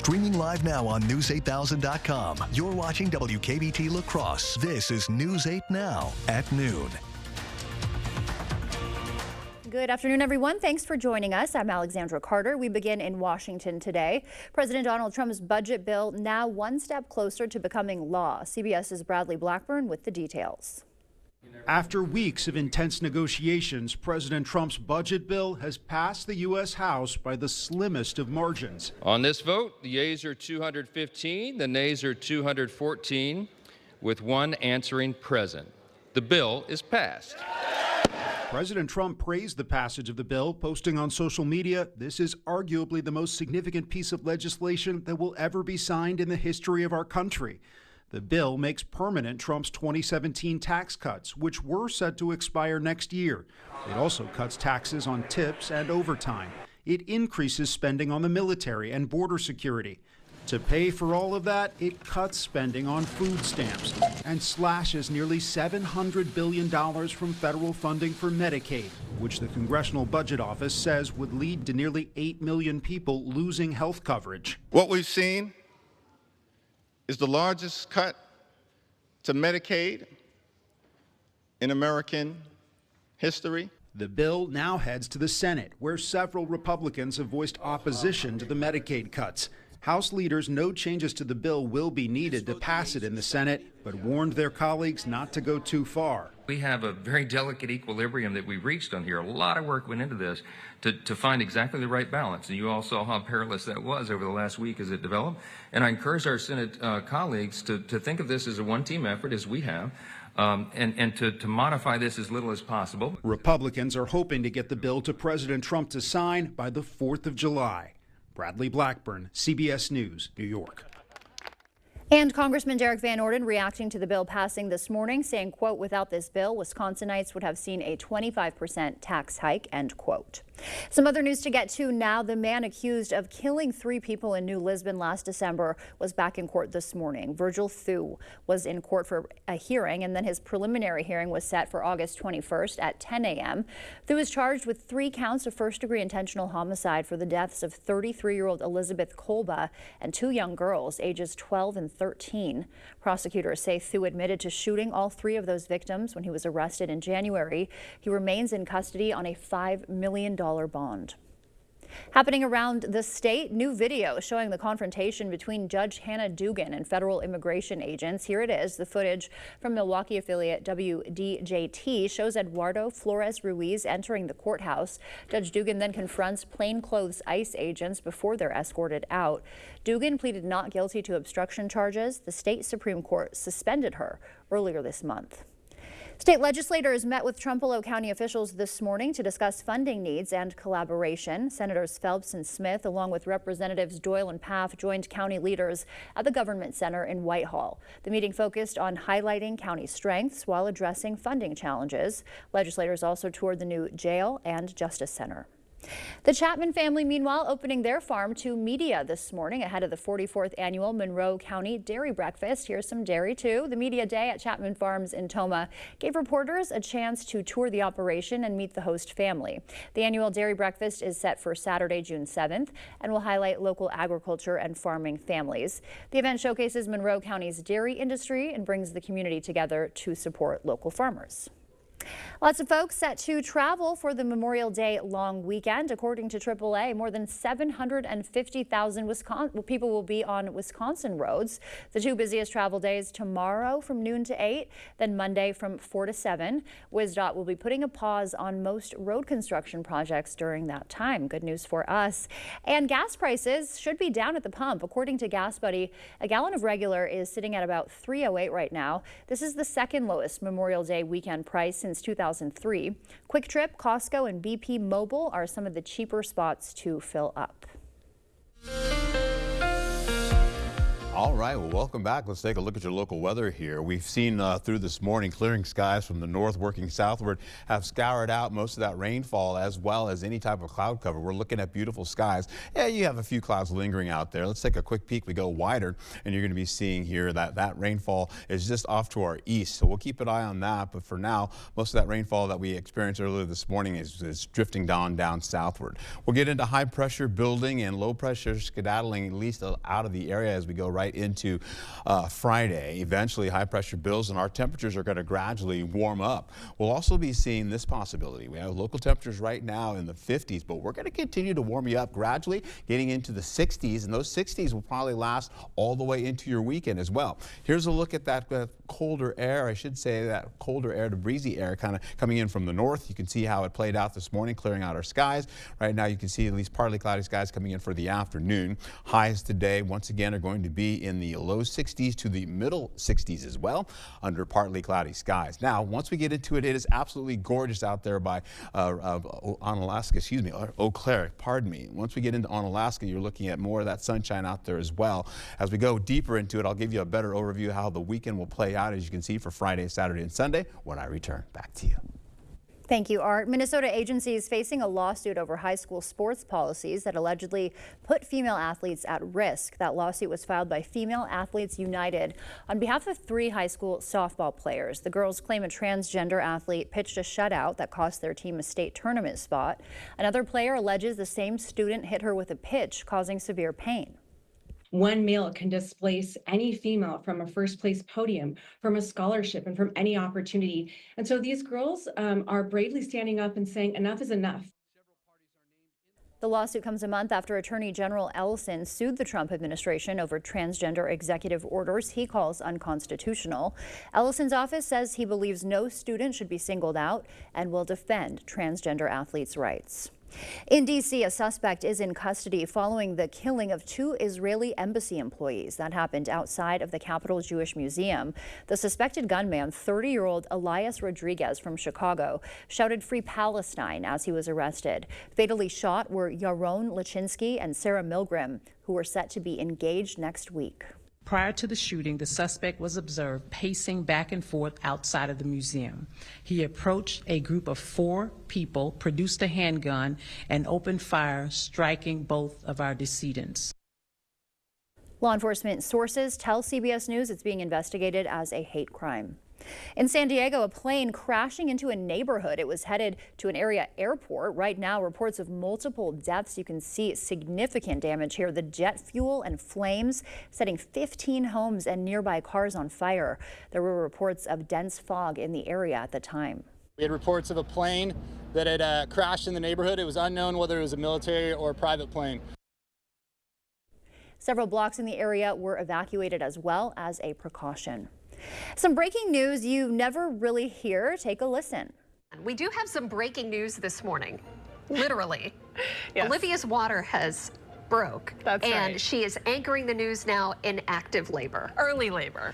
Streaming live now on News8000.com. You're watching WKBT La Crosse. This is News 8 Now at noon. Good afternoon, everyone. Thanks for joining us. I'm Alexandra Carter. We begin in Washington today. President Donald Trump's budget bill now one step closer to becoming law. CBS's Bradley Blackburn with the details. After weeks of intense negotiations, President Trump's budget bill has passed the U.S. House by the slimmest of margins. On this vote, the yeas are 215, the nays are 214, with one answering present. The bill is passed. President Trump praised the passage of the bill, posting on social media, "This is arguably the most significant piece of legislation that will ever be signed in the history of our country." The bill makes permanent Trump's 2017 tax cuts, which were set to expire next year. It also cuts taxes on tips and overtime. It increases spending on the military and border security. To pay for all of that, it cuts spending on food stamps and slashes nearly $700 billion from federal funding for Medicaid, which the Congressional Budget Office says would lead to nearly 8 million people losing health coverage. What we've seen is the largest cut to Medicaid in American history. The bill now heads to the Senate, where several Republicans have voiced opposition to the Medicaid cuts. House leaders know changes to the bill will be needed to pass it in the Senate, but warned their colleagues not to go too far. We have a very delicate equilibrium that we reached on here. A lot of work went into this to find exactly the right balance. And you all saw how perilous that was over the last week as it developed. And I encourage our Senate colleagues to think of this as a one-team effort, as we have, and to modify this as little as possible. Republicans are hoping to get the bill to President Trump to sign by the 4th of July. Bradley Blackburn, CBS News, New York. And Congressman Derek Van Orden reacting to the bill passing this morning, saying, quote, "Without this bill, Wisconsinites would have seen a 25% tax hike," end quote. Some other news to get to now. The man accused of killing 3 people in New Lisbon last December was back in court this morning. Virgil Thu was in court for a hearing, and then his preliminary hearing was set for August 21st at 10 a.m. Thu is charged with 3 counts of first-degree intentional homicide for the deaths of 33-year-old Elizabeth Kolba and 2 young girls, ages 12 and 13. Prosecutors say Thu admitted to shooting all 3 of those victims when he was arrested in January. He remains in custody on a $5 million bond. Happening around the state, new video showing the confrontation between Judge Hannah Dugan and federal immigration agents. Here it is. The footage from Milwaukee affiliate WDJT shows Eduardo Flores Ruiz entering the courthouse. Judge Dugan then confronts plainclothes ICE agents before they're escorted out. Dugan pleaded not guilty to obstruction charges. The state Supreme Court suspended her earlier this month. State legislators met with Trumbull County officials this morning to discuss funding needs and collaboration. Senators Phelps and Smith, along with Representatives Doyle and Paff, joined county leaders at the Government Center in Whitehall. The meeting focused on highlighting county strengths while addressing funding challenges. Legislators also toured the new jail and Justice Center. The Chapman family, meanwhile, opening their farm to media this morning ahead of the 44th annual Monroe County Dairy Breakfast. Here's some dairy, too. The media day at Chapman Farms in Tomah gave reporters a chance to tour the operation and meet the host family. The annual Dairy Breakfast is set for Saturday, June 7th, and will highlight local agriculture and farming families. The event showcases Monroe County's dairy industry and brings the community together to support local farmers. Lots of folks set to travel for the Memorial Day long weekend. According to AAA, more than 750,000 people will be on Wisconsin roads. The 2 busiest travel days tomorrow from noon to 8, then Monday from 4 to 7. WisDOT will be putting a pause on most road construction projects during that time. Good news for us. And gas prices should be down at the pump. According to Gas Buddy, a gallon of regular is sitting at about $3.08 right now. This is the second lowest Memorial Day weekend price since 2003. Quick Trip, Costco, and BP Mobile are some of the cheaper spots to fill up. All right, well, welcome back. Let's take a look at your local weather here. We've seen through this morning clearing skies from the north working southward have scoured out most of that rainfall as well as any type of cloud cover. We're looking at beautiful skies. Yeah, you have a few clouds lingering out there. Let's take a quick peek. We go wider and you're going to be seeing here that rainfall is just off to our east. So we'll keep an eye on that. But for now, most of that rainfall that we experienced earlier this morning is drifting down southward. We'll get into high pressure building and low pressure skedaddling at least out of the area as we go right into Friday. Eventually, high pressure builds and our temperatures are going to gradually warm up. We'll also be seeing this possibility. We have local temperatures right now in the 50s, but we're going to continue to warm you up gradually, getting into the 60s, and those 60s will probably last all the way into your weekend as well. Here's a look at that colder air, I should say, that colder air to breezy air kind of coming in from the north. You can see how it played out this morning, clearing out our skies. Right now, you can see at least partly cloudy skies coming in for the afternoon. Highs today, once again, are going to be in the low 60s to the middle 60s as well, under partly cloudy skies. Now, once we get into it, it is absolutely gorgeous out there by Onalaska, Eau Claire, pardon me. Once we get into Onalaska, you're looking at more of that sunshine out there as well. As we go deeper into it, I'll give you a better overview of how the weekend will play out, as you can see, for Friday, Saturday, and Sunday when I return. Back to you. Thank you, Art. Minnesota agencies facing a lawsuit over high school sports policies that allegedly put female athletes at risk. That lawsuit was filed by Female Athletes United on behalf of 3 high school softball players. The girls claim a transgender athlete pitched a shutout that cost their team a state tournament spot. Another player alleges the same student hit her with a pitch, causing severe pain. One male can displace any female from a first place podium, from a scholarship, and from any opportunity. And so these girls are bravely standing up and saying enough is enough. The lawsuit comes a month after Attorney General Ellison sued the Trump administration over transgender executive orders he calls unconstitutional. Ellison's office says he believes no student should be singled out and will defend transgender athletes' rights. In D.C., a suspect is in custody following the killing of 2 Israeli embassy employees. That happened outside of the Capitol Jewish Museum. The suspected gunman, 30-year-old Elias Rodriguez from Chicago, shouted "Free Palestine" as he was arrested. Fatally shot were Yaron Lachinsky and Sarah Milgram, who were set to be engaged next week. Prior to the shooting, the suspect was observed pacing back and forth outside of the museum. He approached a group of 4 people, produced a handgun, and opened fire, striking both of our decedents. Law enforcement sources tell CBS News it's being investigated as a hate crime. In San Diego, a plane crashing into a neighborhood. It was headed to an area airport. Right now, reports of multiple deaths. You can see significant damage here. The jet fuel and flames setting 15 homes and nearby cars on fire. There were reports of dense fog in the area at the time. We had reports of a plane that had crashed in the neighborhood. It was unknown whether it was a military or a private plane. Several blocks in the area were evacuated as well as a precaution. Some breaking news you never really hear. Take a listen. We do have some breaking news this morning. Literally. Yes. Olivia's water has broke. That's and right. she is anchoring the news now in active labor. Early labor.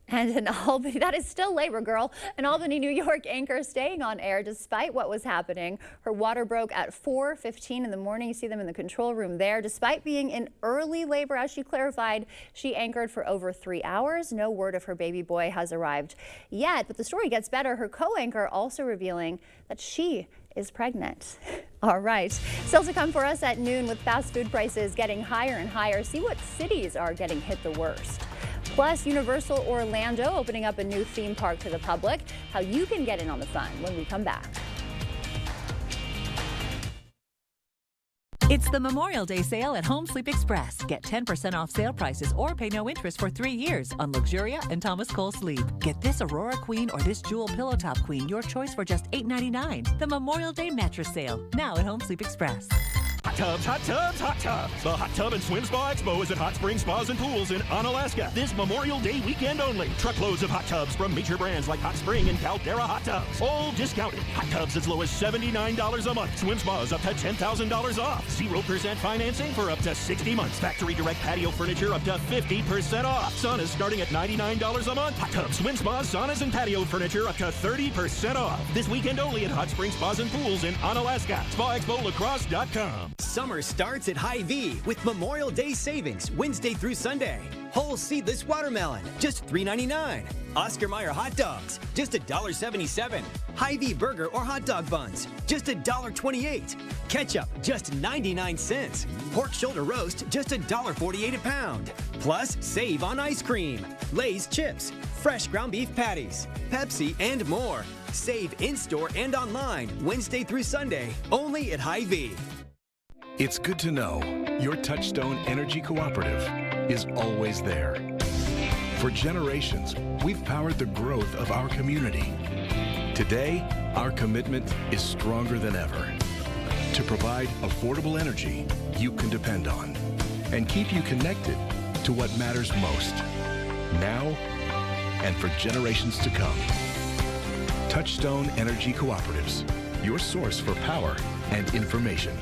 And in Albany, that is still labor, girl. An Albany, New York anchor staying on air despite what was happening. Her water broke at 4:15 in the morning. You see them in the control room there. Despite being in early labor, as she clarified, she anchored for over 3 hours. No word of her baby boy has arrived yet, but the story gets better. Her co-anchor also revealing that she is pregnant. All right, still to come for us at noon with fast food prices getting higher and higher. See what cities are getting hit the worst. Plus, Universal Orlando opening up a new theme park to the public. How you can get in on the fun when we come back. It's the Memorial Day sale at Home Sleep Express. Get 10% off sale prices or pay no interest for 3 years on Luxuria and Thomas Cole Sleep. Get this Aurora Queen or this Jewel Pillow Top Queen, your choice for just $8.99. The Memorial Day mattress sale, now at Home Sleep Express. Hot tubs, hot tubs, hot tubs. The Hot Tub and Swim Spa Expo is at Hot Springs Spas and Pools in Onalaska this Memorial Day weekend only. Truckloads of hot tubs from major brands like Hot Spring and Caldera Hot Tubs. All discounted. Hot tubs as low as $79 a month. Swim spas up to $10,000 off. 0% financing for up to 60 months. Factory direct patio furniture up to 50% off. Saunas starting at $99 a month. Hot tubs, swim spas, saunas, and patio furniture up to 30% off. This weekend only at Hot Springs Spas and Pools in Onalaska. SpaExpoLaCrosse.com. summer starts at Hy-Vee with Memorial Day savings Wednesday through Sunday. Whole seedless watermelon, just $3.99. Oscar Mayer hot dogs, just $1.77. Hy-Vee burger or hot dog buns, just $1.28. Ketchup, just 99 cents. Pork shoulder roast, just $1.48 a pound. Plus, save on ice cream, Lay's chips, fresh ground beef patties, Pepsi, and more. Save in-store and online Wednesday through Sunday, only at Hy-Vee. It's good to know your Touchstone Energy Cooperative is always there. For generations, we've powered the growth of our community. Today, our commitment is stronger than ever to provide affordable energy you can depend on and keep you connected to what matters most, now and for generations to come. Touchstone Energy Cooperatives, your source for power and information.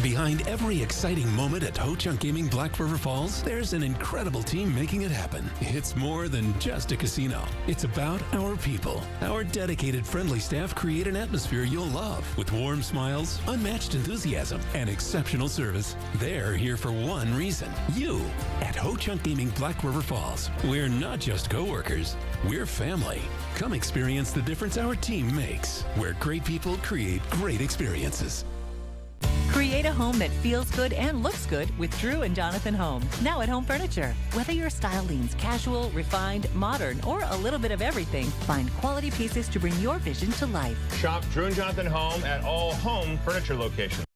Behind every exciting moment at Ho-Chunk Gaming Black River Falls, there's an incredible team making it happen. It's more than just a casino. It's about our people. Our dedicated, friendly staff create an atmosphere you'll love with warm smiles, unmatched enthusiasm, and exceptional service. They're here for one reason: you. At Ho-Chunk Gaming Black River Falls, we're not just coworkers, we're family. Come experience the difference our team makes, where great people create great experiences. Create a home that feels good and looks good with Drew and Jonathan Home. Now at Home Furniture. Whether your style leans casual, refined, modern, or a little bit of everything, find quality pieces to bring your vision to life. Shop Drew and Jonathan Home at all Home Furniture locations.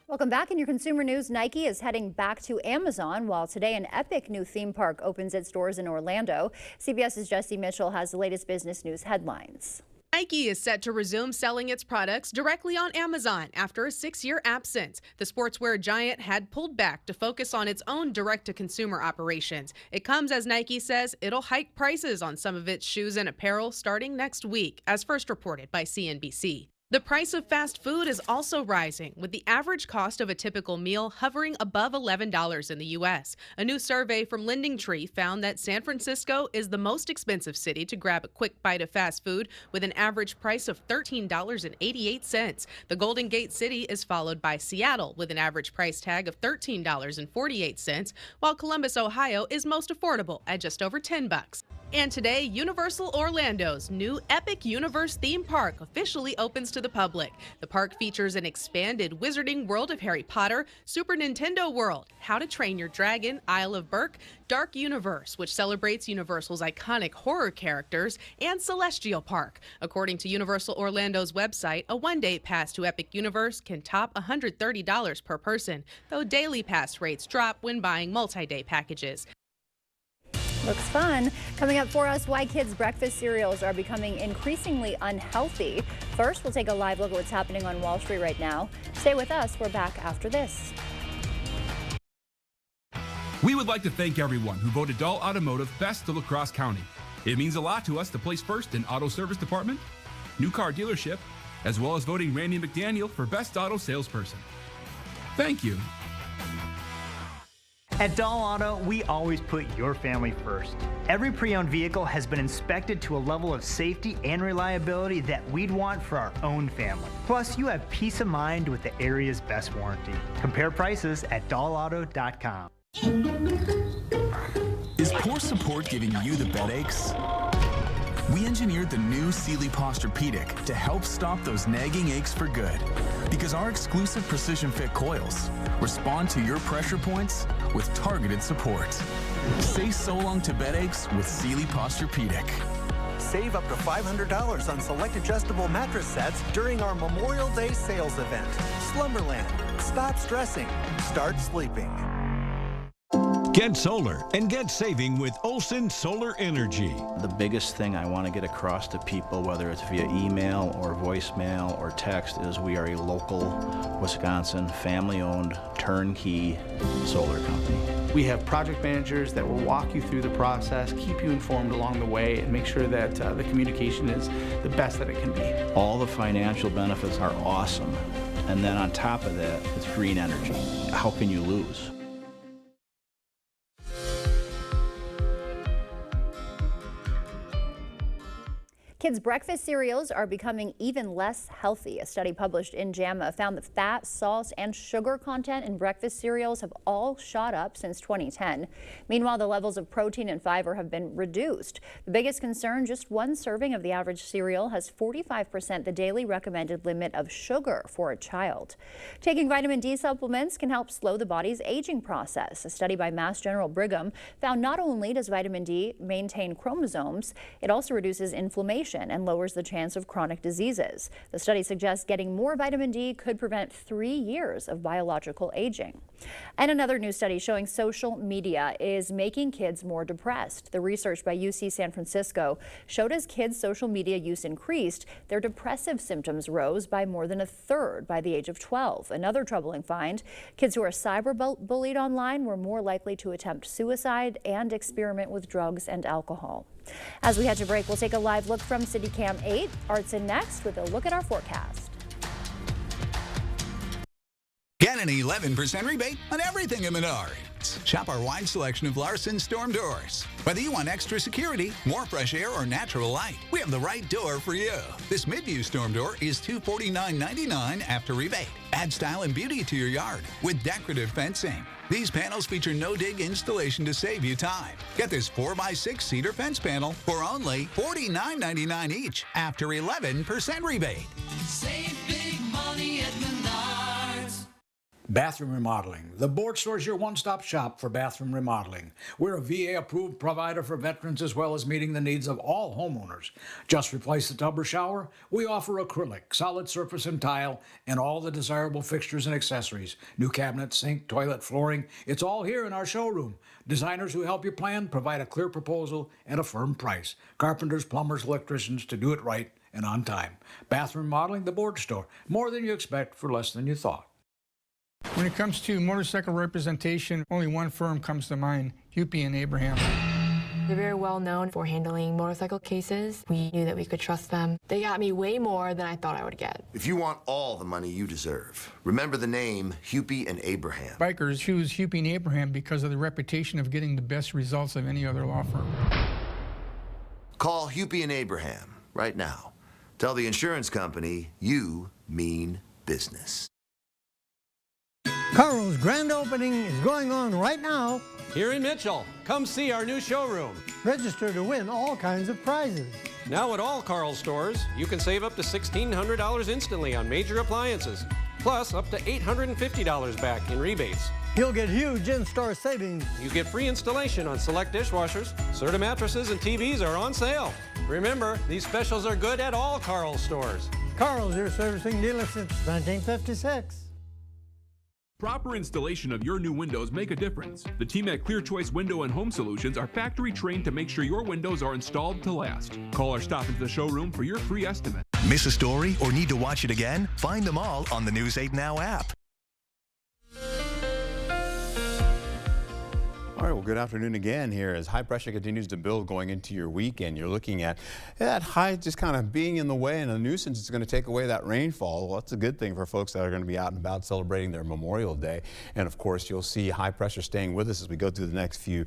Welcome back. In your consumer news, Nike is heading back to Amazon, while today an epic new theme park opens its doors in Orlando. CBS's Jesse Mitchell has the latest business news headlines. Nike is set to resume selling its products directly on Amazon after a 6-year absence. The sportswear giant had pulled back to focus on its own direct-to-consumer operations. It comes as Nike says it'll hike prices on some of its shoes and apparel starting next week, as first reported by CNBC. The price of fast food is also rising, with the average cost of a typical meal hovering above $11 in the U.S. A new survey from LendingTree found that San Francisco is the most expensive city to grab a quick bite of fast food, with an average price of $13.88. The Golden Gate City is followed by Seattle, with an average price tag of $13.48, while Columbus, Ohio is most affordable at just over $10. And today, Universal Orlando's new Epic Universe theme park officially opens to the public. The park features an expanded Wizarding World of Harry Potter, Super Nintendo World, How to Train Your Dragon, Isle of Berk, Dark Universe, which celebrates Universal's iconic horror characters, and Celestial Park. According to Universal Orlando's website, a one-day pass to Epic Universe can top $130 per person, though daily pass rates drop when buying multi-day packages. Looks fun. Coming up for us, why kids' breakfast cereals are becoming increasingly unhealthy. First, we'll take a live look at what's happening on Wall Street right now. Stay with us. We're back after this. We would like to thank everyone who voted Dahl Automotive Best of La Crosse County. It means a lot to us to place first in auto service department, new car dealership, as well as voting Randy McDaniel for Best Auto Salesperson. Thank you. At Dahl Auto, we always put your family first. Every pre-owned vehicle has been inspected to a level of safety and reliability that we'd want for our own family. Plus, you have peace of mind with the area's best warranty. Compare prices at dahlauto.com. Is poor support giving you the bed aches? We engineered the new Sealy Posturepedic to help stop those nagging aches for good. Because our exclusive precision fit coils respond to your pressure points with targeted support. Say so long to bed aches with Sealy Posturepedic. Save up to $500 on select adjustable mattress sets during our Memorial Day sales event. Slumberland. Stop stressing. Start sleeping. Get solar and get saving with Olson Solar Energy. The biggest thing I want to get across to people, whether it's via email or voicemail or text, is we are a local Wisconsin family-owned turnkey solar company. We have project managers that will walk you through the process, keep you informed along the way, and make sure that the communication is the best that it can be. All the financial benefits are awesome. And then on top of that, it's green energy. How can you lose? Kids' breakfast cereals are becoming even less healthy. A study published in JAMA found that fat, salt, and sugar content in breakfast cereals have all shot up since 2010. Meanwhile, the levels of protein and fiber have been reduced. The biggest concern, just one serving of the average cereal has 45% the daily recommended limit of sugar for a child. Taking vitamin D supplements can help slow the body's aging process. A study by Mass General Brigham found not only does vitamin D maintain chromosomes, it also reduces inflammation and lowers the chance of chronic diseases. The study suggests getting more vitamin D could prevent 3 years of biological aging. And another new study showing social media is making kids more depressed. The research by UC San Francisco showed as kids' social media use increased, their depressive symptoms rose by more than a third by the age of 12. Another troubling find, kids who are cyberbullied online were more likely to attempt suicide and experiment with drugs and alcohol. As we head to break, we'll take a live look from CityCam 8. Artson next with a look at our forecast. Get an 11% rebate on everything at Menards. Shop our wide selection of Larson storm doors. Whether you want extra security, more fresh air, or natural light, we have the right door for you. This mid-view storm door is $249.99 after rebate. Add style and beauty to your yard with decorative fencing. These panels feature no-dig installation to save you time. Get this 4x6 cedar fence panel for only $49.99 each after 11% rebate. Save big money at Menards. Bathroom remodeling. The Board Store is your one-stop shop for bathroom remodeling. We're a VA-approved provider for veterans as well as meeting the needs of all homeowners. Just replace the tub or shower? We offer acrylic, solid surface and tile, and all the desirable fixtures and accessories. New cabinets, sink, toilet, flooring. It's all here in our showroom. Designers who help you plan provide a clear proposal and a firm price. Carpenters, plumbers, electricians to do it right and on time. Bathroom remodeling, the Board Store. More than you expect for less than you thought. When it comes to motorcycle representation, only one firm comes to mind, Hupy and Abraham. They're very well known for handling motorcycle cases. We knew that we could trust them. They got me way more than I thought I would get. If you want all the money you deserve, remember the name Hupy and Abraham. Bikers choose Hupy and Abraham because of the reputation of getting the best results of any other law firm. Call Hupy and Abraham right now. Tell the insurance company you mean business. Carl's grand opening is going on right now. Here in Mitchell. Come see our new showroom. Register to win all kinds of prizes. Now at all Carl's stores, you can save up to $1,600 instantly on major appliances, plus up to $850 back in rebates. You'll get huge in-store savings. You get free installation on select dishwashers. Serta mattresses and TVs are on sale. Remember, these specials are good at all Carl's stores. Carl's, your servicing dealer since 1956. Proper installation of your new windows make a difference. The team at Clear Choice Window and Home Solutions are factory trained to make sure your windows are installed to last. Call or stop into the showroom for your free estimate. Miss a story or need to watch it again? Find them all on the News 8 Now app. All right, well, good afternoon again here as high pressure continues to build going into your weekend. You're looking at that high just kind of being in the way and a nuisance. It's going to take away that rainfall. Well, that's a good thing for folks that are going to be out and about celebrating their Memorial Day. And of course, you'll see high pressure staying with us as we go through the next few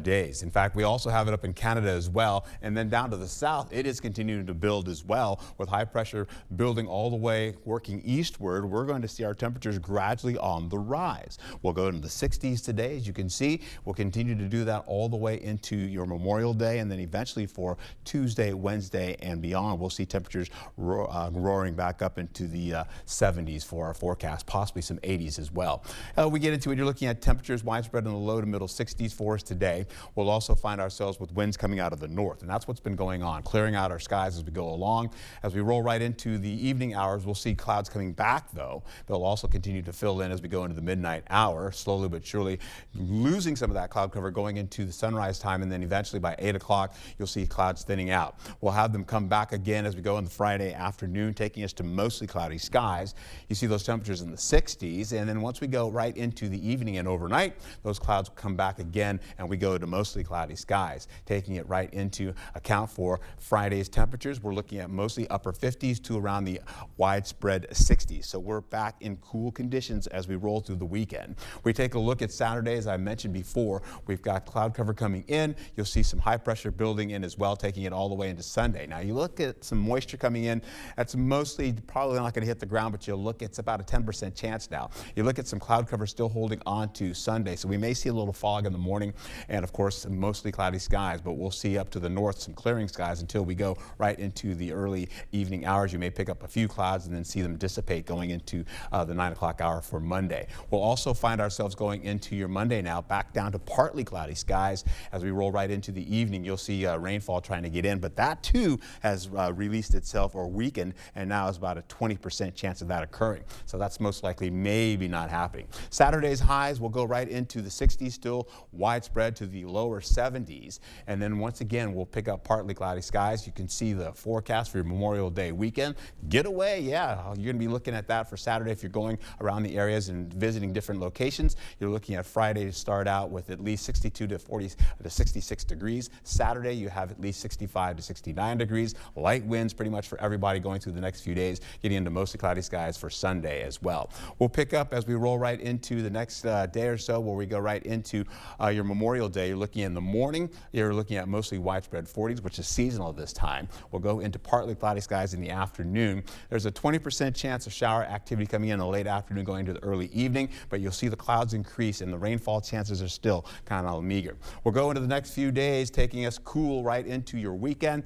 days. In fact, we also have it up in Canada as well. And then down to the south, it is continuing to build as well with high pressure building all the way working eastward. We're going to see our temperatures gradually on the rise. We'll go into the 60s today, as you can see. We'll continue to do that all the way into your Memorial Day, and then eventually for Tuesday, Wednesday, and beyond, we'll see temperatures roaring back up into the 70s for our forecast, possibly some 80s as well. We get into it, you're looking at temperatures widespread in the low to middle 60s for us today. We'll also find ourselves with winds coming out of the north, and that's what's been going on, clearing out our skies as we go along. As we roll right into the evening hours, we'll see clouds coming back, though. They'll also continue to fill in as we go into the midnight hour, slowly but surely losing some of that cloud cover going into the sunrise time, and then eventually by 8 o'clock you'll see clouds thinning out. We'll have them come back again as we go in the Friday afternoon, taking us to mostly cloudy skies. You see those temperatures in the 60s, and then once we go right into the evening and overnight, those clouds come back again and we go to mostly cloudy skies, taking it right into account for Friday's temperatures. We're looking at mostly upper 50s to around the widespread 60s. So we're back in cool conditions as we roll through the weekend. We take a look at Saturday, as I mentioned before. before. We've got cloud cover coming in. You'll see some high pressure building in as well, taking it all the way into Sunday. Now you look at some moisture coming in. That's mostly probably not going to hit the ground, but you'll look, it's about a 10% chance now. You look at some cloud cover still holding on to Sunday, so we may see a little fog in the morning, and of course mostly cloudy skies, but we'll see up to the north some clearing skies until we go right into the early evening hours. You may pick up a few clouds and then see them dissipate going into the 9 o'clock hour for Monday. We'll also find ourselves going into your Monday now back down to partly cloudy skies. As we roll right into the evening, you'll see rainfall trying to get in, but that too has released itself or weakened, and now is about a 20% chance of that occurring. So that's most likely maybe not happening. Saturday's highs will go right into the 60s, still widespread to the lower 70s. And then once again, we'll pick up partly cloudy skies. You can see the forecast for your Memorial Day weekend. Getaway, yeah, you're going to be looking at that for Saturday if you're going around the areas and visiting different locations. You're looking at Friday to start out with at least 62 to 40 to 66 degrees. Saturday, you have at least 65 to 69 degrees. Light winds pretty much for everybody going through the next few days, getting into mostly cloudy skies for Sunday as well. We'll pick up as we roll right into the next day or so, where we go right into your Memorial Day. You're looking in the morning, you're looking at mostly widespread 40s, which is seasonal this time. We'll go into partly cloudy skies in the afternoon. There's a 20% chance of shower activity coming in the late afternoon going to the early evening, but you'll see the clouds increase and the rainfall chances are still kind of meager. We'll go into the next few days, taking us cool right into your weekend.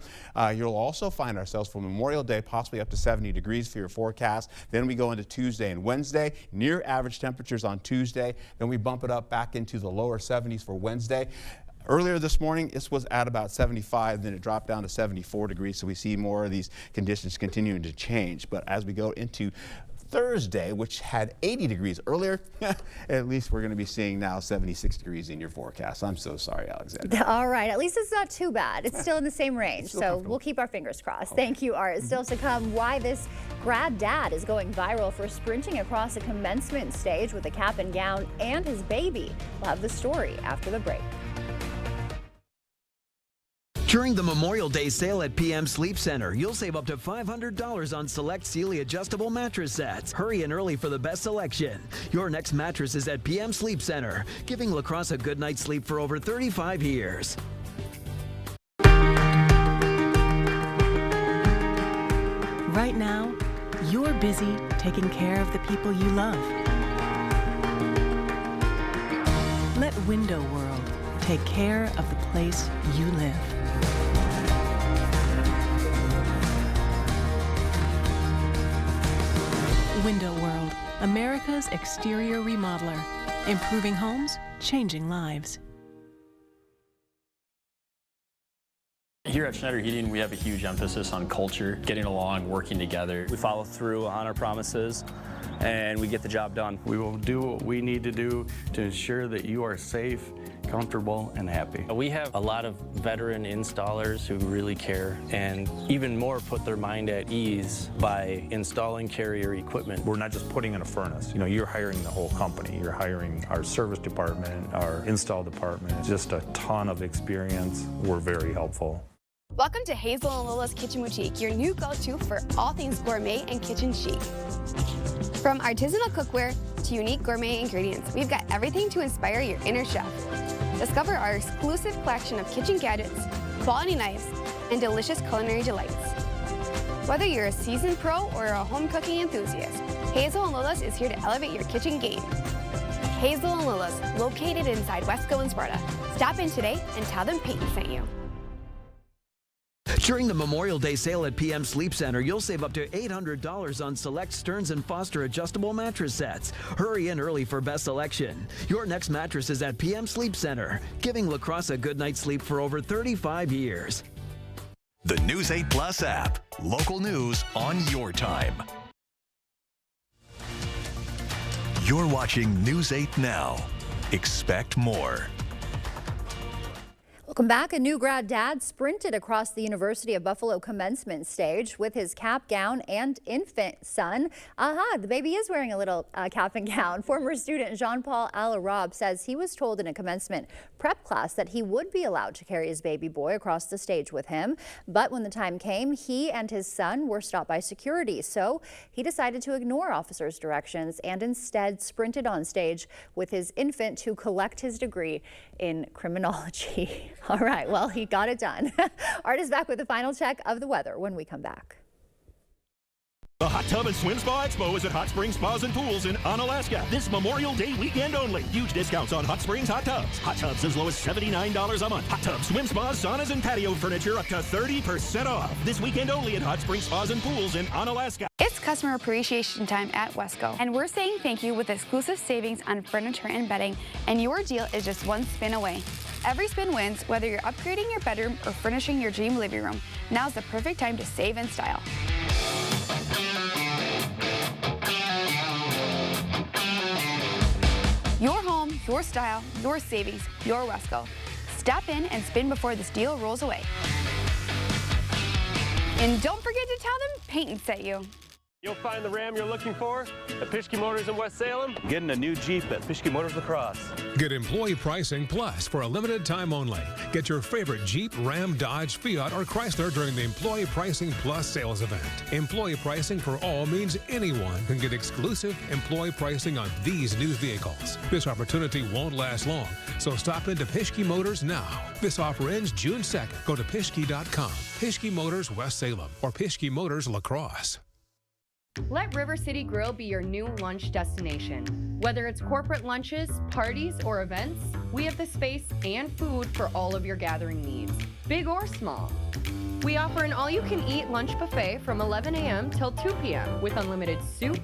You'll also find ourselves for Memorial Day possibly up to 70 degrees for your forecast. Then we go into Tuesday and Wednesday, near average temperatures on Tuesday. Then we bump it up back into the lower 70s for Wednesday. Earlier this morning, this was at about 75, then it dropped down to 74 degrees, so we see more of these conditions continuing to change. But as we go into Thursday, which had 80 degrees earlier, at least we're going to be seeing now 76 degrees in your forecast. I'm so sorry, Alexander. All right, at least it's not too bad. It's still in the same range, so we'll keep our fingers crossed. Okay. Thank you, Art. Still to come, why this grad dad is going viral for sprinting across a commencement stage with a cap and gown and his baby. We'll have the story after the break. During the Memorial Day sale at PM Sleep Center, you'll save up to $500 on select Sealy adjustable mattress sets. Hurry in early for the best selection. Your next mattress is at PM Sleep Center, giving La Crosse a good night's sleep for over 35 years. Right now, you're busy taking care of the people you love. Let Window World take care of the place you live. Window World, America's exterior remodeler. Improving homes, changing lives. Here at Schneider Heating, we have a huge emphasis on culture, getting along, working together. We follow through on our promises, and we get the job done. We will do what we need to do to ensure that you are safe, comfortable, and happy. We have a lot of veteran installers who really care, and even more put their mind at ease by installing Carrier equipment. We're not just putting in a furnace. You know, you're hiring the whole company. You're hiring our service department, our install department. Just a ton of experience. We're very helpful. Welcome to Hazel and Lola's Kitchen Boutique, your new go-to for all things gourmet and kitchen chic. From artisanal cookware to unique gourmet ingredients, we've got everything to inspire your inner chef. Discover our exclusive collection of kitchen gadgets, quality knives, and delicious culinary delights. Whether you're a seasoned pro or a home cooking enthusiast, Hazel and Lola's is here to elevate your kitchen game. Hazel and Lola's, located inside Wesco and Sparta. Stop in today and tell them Peyton sent you. During the Memorial Day sale at PM Sleep Center, you'll save up to $800 on select Stearns & Foster adjustable mattress sets. Hurry in early for best selection. Your next mattress is at PM Sleep Center, giving La Crosse a good night's sleep for over 35 years. The News 8 Plus app. Local news on your time. You're watching News 8 Now. Expect more. Welcome back. A new grad dad sprinted across the University of Buffalo commencement stage with his cap, gown, and infant son. The baby is wearing a little cap and gown. Former student Jean-Paul Alarab says he was told in a commencement prep class that he would be allowed to carry his baby boy across the stage with him. But when the time came, he and his son were stopped by security. So he decided to ignore officers' directions and instead sprinted on stage with his infant to collect his degree in criminology. All right, well, he got it done. Art is back with the final check of the weather when we come back. The Hot Tub and Swim Spa Expo is at Hot Springs Spas and Pools in Onalaska this Memorial Day weekend only. Huge discounts on Hot Springs hot tubs. Hot tubs as low as $79 a month. Hot tubs, swim spas, saunas, and patio furniture up to 30% off. This weekend only at Hot Springs Spas and Pools in Onalaska. It's customer appreciation time at Wesco, and we're saying thank you with exclusive savings on furniture and bedding, and your deal is just one spin away. Every spin wins, whether you're upgrading your bedroom or furnishing your dream living room. Now's the perfect time to save in style. Your home, your style, your savings, your Wesco. Stop in and spin before this deal rolls away. And don't forget to tell them Peyton sent you. You'll find the Ram you're looking for at Pischke Motors in West Salem. Getting a new Jeep at Pischke Motors La Crosse. Get employee pricing plus for a limited time only. Get your favorite Jeep, Ram, Dodge, Fiat, or Chrysler during the Employee Pricing Plus sales event. Employee pricing for all means anyone can get exclusive employee pricing on these new vehicles. This opportunity won't last long, so stop into Pischke Motors now. This offer ends June 2nd. Go to Pischke.com. Pischke Motors West Salem or Pischke Motors La Crosse. Let River City Grill be your new lunch destination. Whether it's corporate lunches, parties, or events, we have the space and food for all of your gathering needs, big or small. We offer an all-you-can-eat lunch buffet from 11 a.m. till 2 p.m. with unlimited soup,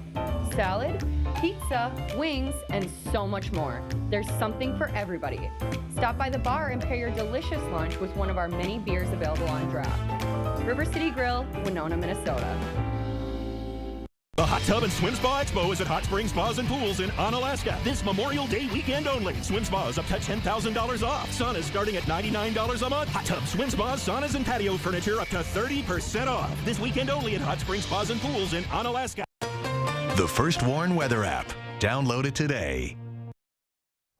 salad, pizza, wings, and so much more. There's something for everybody. Stop by the bar and pair your delicious lunch with one of our many beers available on draft. River City Grill, Winona, Minnesota. The Hot Tub and Swim Spa Expo is at Hot Springs Spas and Pools in Onalaska this Memorial Day weekend only. Swim spas up to $10,000 off. Saunas starting at $99 a month. Hot tubs, swim spas, saunas, and patio furniture up to 30% off. This weekend only at Hot Springs Spas and Pools in Onalaska. The First Warn Weather app. Download it today.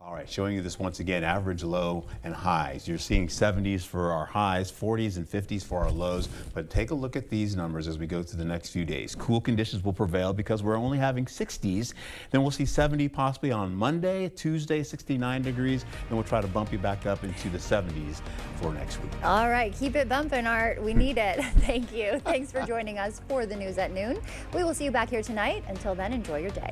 All right, showing you this once again, average low and highs. You're seeing 70s for our highs, 40s and 50s for our lows. But take a look at these numbers as we go through the next few days. Cool conditions will prevail because we're only having 60s. Then we'll see 70 possibly on Monday, Tuesday, 69 degrees. Then we'll try to bump you back up into the 70s for next week. All right, keep it bumping, Art. We need it. Thank you. Thanks for joining us for the news at noon. We will see you back here tonight. Until then, enjoy your day.